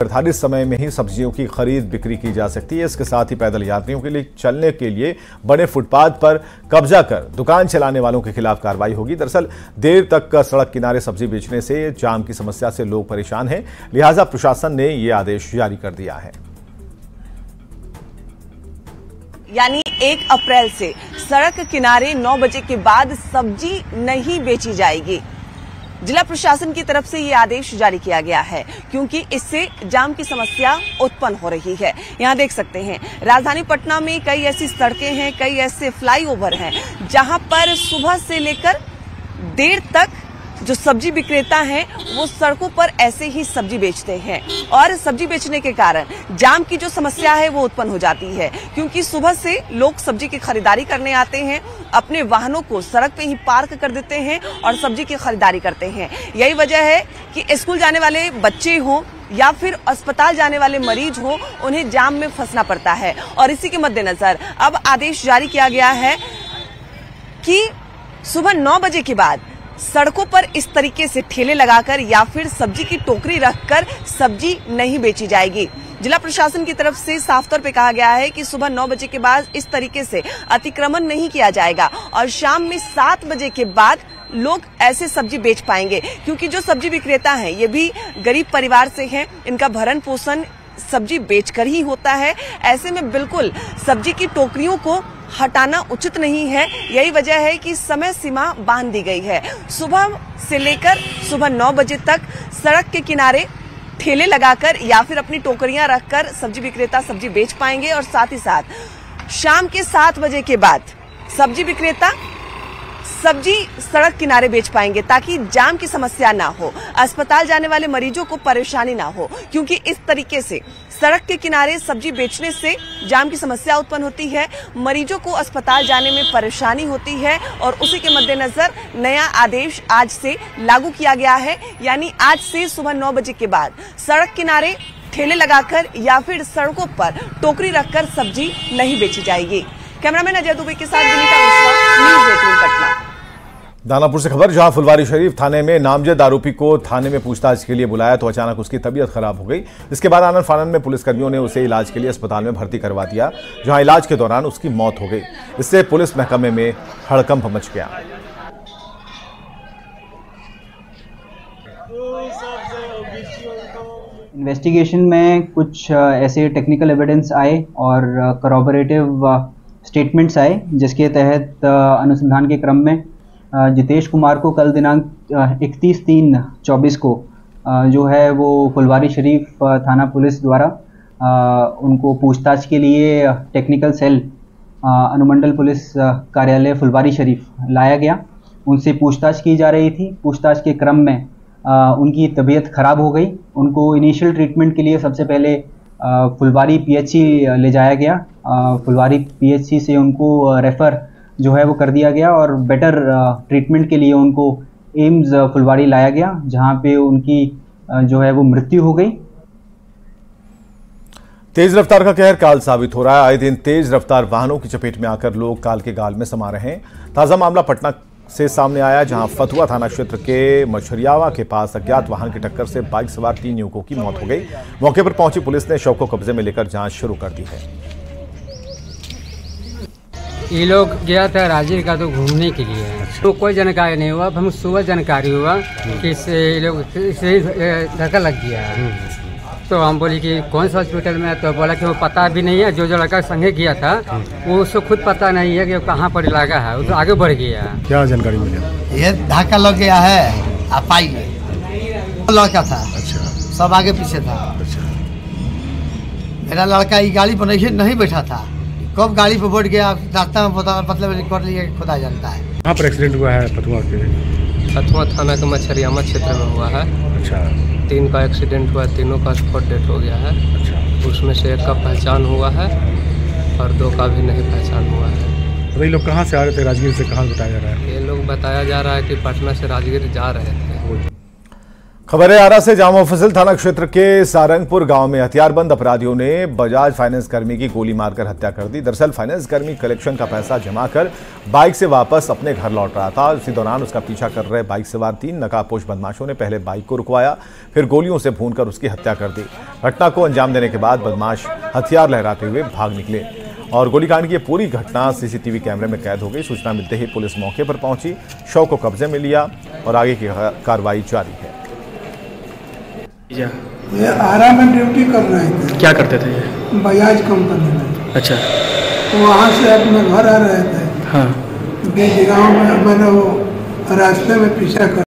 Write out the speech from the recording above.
निर्धारित समय में ही सब्जियों की खरीद बिक्री की जा सकती है। इसके साथ ही पैदल यात्रियों के लिए चलने के लिए बड़े फुटपाथ पर कब्जा कर दुकान चलाने वालों के खिलाफ कार्रवाई होगी। दरअसल देर तक सड़क किनारे सब्जी बेचने से जाम की समस्या से लोग परेशान हैं, लिहाजा प्रशासन ने ये आदेश जारी कर दिया है। यानी 1 अप्रैल से सड़क किनारे 9 बजे के बाद सब्जी नहीं बेची जाएगी। जिला प्रशासन की तरफ से ये आदेश जारी किया गया है क्योंकि इससे जाम की समस्या उत्पन्न हो रही है। यहाँ देख सकते हैं राजधानी पटना में कई ऐसी सड़कें हैं, कई ऐसे फ्लाईओवर हैं जहां पर सुबह से लेकर देर तक जो सब्जी विक्रेता हैं वो सड़कों पर ऐसे ही सब्जी बेचते हैं और सब्जी बेचने के कारण जाम की जो समस्या है वो उत्पन्न हो जाती है क्योंकि सुबह से लोग सब्जी की खरीदारी करने आते हैं, अपने वाहनों को सड़क पे ही पार्क कर देते हैं और सब्जी की खरीदारी करते हैं। यही वजह है कि स्कूल जाने वाले बच्चे हों या फिर अस्पताल जाने वाले मरीज हों, उन्हें जाम में फंसना पड़ता है। और इसी के मद्देनजर अब आदेश जारी किया गया है कि सुबह 9 बजे के बाद सड़कों पर इस तरीके से ठेले लगाकर या फिर सब्जी की टोकरी रखकर सब्जी नहीं बेची जाएगी। जिला प्रशासन की तरफ से साफ तौर पे कहा गया है कि सुबह 9 बजे के बाद इस तरीके से अतिक्रमण नहीं किया जाएगा और शाम में 7 बजे के बाद लोग ऐसे सब्जी बेच पाएंगे क्योंकि जो सब्जी विक्रेता हैं ये भी गरीब परिवार से हैं, इनका भरण पोषण सब्जी बेचकर ही होता है। ऐसे में बिल्कुल सब्जी की टोकरियों को हटाना उचित नहीं है। यही वजह है कि समय सीमा बांध दी गई है। सुबह से लेकर सुबह 9 बजे तक सड़क के किनारे ठेले लगाकर या फिर अपनी टोकरियां रखकर सब्जी विक्रेता सब्जी बेच पाएंगे और साथ ही साथ शाम के 7 बजे के बाद सब्जी विक्रेता सब्जी सड़क किनारे बेच पाएंगे ताकि जाम की समस्या ना हो, अस्पताल जाने वाले मरीजों को परेशानी ना हो क्योंकि इस तरीके से सड़क के किनारे सब्जी बेचने से जाम की समस्या उत्पन्न होती है, मरीजों को अस्पताल जाने में परेशानी होती है और उसी के मद्देनजर नया आदेश आज से लागू किया गया है। यानी आज से सुबह 9 बजे के बाद सड़क किनारे ठेले लगाकर या फिर सड़कों पर टोकरी रखकर सब्जी नहीं बेची जाएगी। कैमरामैन अजय दुबे के साथ विनीता मिश्रा, न्यूज़ 18 पटना। दानापुर से खबर, जहां फुलवारी शरीफ थाने में नामजद आरोपी को थाने में पूछताछ के लिए बुलाया तो अचानक उसकी तबीयत खराब हो गई। इसके बाद आनन फानन में पुलिसकर्मियों ने उसे इलाज के लिए अस्पताल में भर्ती करवा दिया, जहां इलाज के दौरान उसकी मौत हो गई। इससे पुलिस महकमे में हड़कंप मच गया। इन्वेस्टिगेशन में कुछ ऐसे टेक्निकल एविडेंस आए और करॉबोरेटिव स्टेटमेंट्स आए जिसके तहत अनुसंधान के क्रम में जितेश कुमार को कल दिनांक 31/3/24 को जो है वो फुलवारी शरीफ थाना पुलिस द्वारा उनको पूछताछ के लिए टेक्निकल सेल अनुमंडल पुलिस कार्यालय फुलवारी शरीफ लाया गया। उनसे पूछताछ की जा रही थी। पूछताछ के क्रम में उनकी तबीयत खराब हो गई। उनको इनिशियल ट्रीटमेंट के लिए सबसे पहले फुलवारी PHC ले जाया गया। फुलवारी PHC से उनको रेफ़र जो है वो कर दिया गया और बेटर ट्रीटमेंट के लिए उनको एम्स फुलवारी लाया गया, जहां पे उनकी जो है वो मृत्यु हो गई। तेज रफ्तार का कहर काल साबित हो रहा है। आए दिन तेज रफ्तार वाहनों की चपेट में आकर लोग काल के गाल में समा रहे हैं। ताजा मामला पटना से सामने आया, जहां फतुहा थाना क्षेत्र के मछरियावा के पास अज्ञात वाहन की टक्कर से बाइक सवार 3 युवकों की मौत हो गई। मौके पर पहुंची पुलिस ने शव को कब्जे में लेकर जांच शुरू कर दी है। ये लोग गया था राजगीर का तो घूमने के लिए, तो कोई जानकारी नहीं हुआ। हम सुबह जानकारी हुआ कि ये लोग धक्का लग गया। तो हम बोले कि कौन सा हॉस्पिटल में है, तो बोला कि वो पता भी नहीं है। जो लड़का संगे गया था वो उसको खुद पता नहीं है कि कहाँ पर लगा है, वो तो आगे बढ़ गया। क्या जानकारी मिली? ये धक्का लग गया है, आप आइए। लड़का था, अच्छा, सब आगे पीछे था। अच्छा, मेरा लड़का ये गाड़ी पर नहीं बैठा था, कब गाड़ी पर बैठ गया रास्ता में पता मतलब कर लिया, खुदा जानता है। कहाँ पर एक्सीडेंट हुआ है? फतुहा के फतुहा थाना के मछरियामा क्षेत्र में हुआ है। अच्छा, 3 का एक्सीडेंट हुआ, तीनों का स्पॉट डेथ हो गया है। अच्छा, उसमें से 1 का पहचान हुआ है और 2 का भी नहीं पहचान हुआ है। तो ये लोग कहाँ से आ रहे थे? राजगीर से कहाँ बताया जा रहा है? ये लोग बताया जा रहा है कि पटना से राजगीर जा रहे थे। खबर है आरा से। जामा मुफस्सिल थाना क्षेत्र के सारंगपुर गांव में हथियारबंद अपराधियों ने बजाज फाइनेंस कर्मी की गोली मारकर हत्या कर दी। दरअसल फाइनेंस कर्मी कलेक्शन का पैसा जमा कर बाइक से वापस अपने घर लौट रहा था। उसी दौरान उसका पीछा कर रहे बाइक सवार 3 नकाबपोश बदमाशों ने पहले बाइक को रुकवाया, फिर गोलियों से भूनकर उसकी हत्या कर दी। घटना को अंजाम देने के बाद बदमाश हथियार लहराते हुए भाग निकले और गोलीकांड की पूरी घटना सीसीटीवी कैमरे में कैद हो गई। सूचना मिलते ही पुलिस मौके पर पहुंची, शव को कब्जे में लिया और आगे की कार्रवाई जारी है। ये आरा में ड्यूटी कर रहे थे। क्या करते थे ये? बजाज कंपनी में। अच्छा। तो वहाँ से अपने घर आ रहे थे। हाँ। बीच गाँव में मैंने वो रास्ते में पीछा कर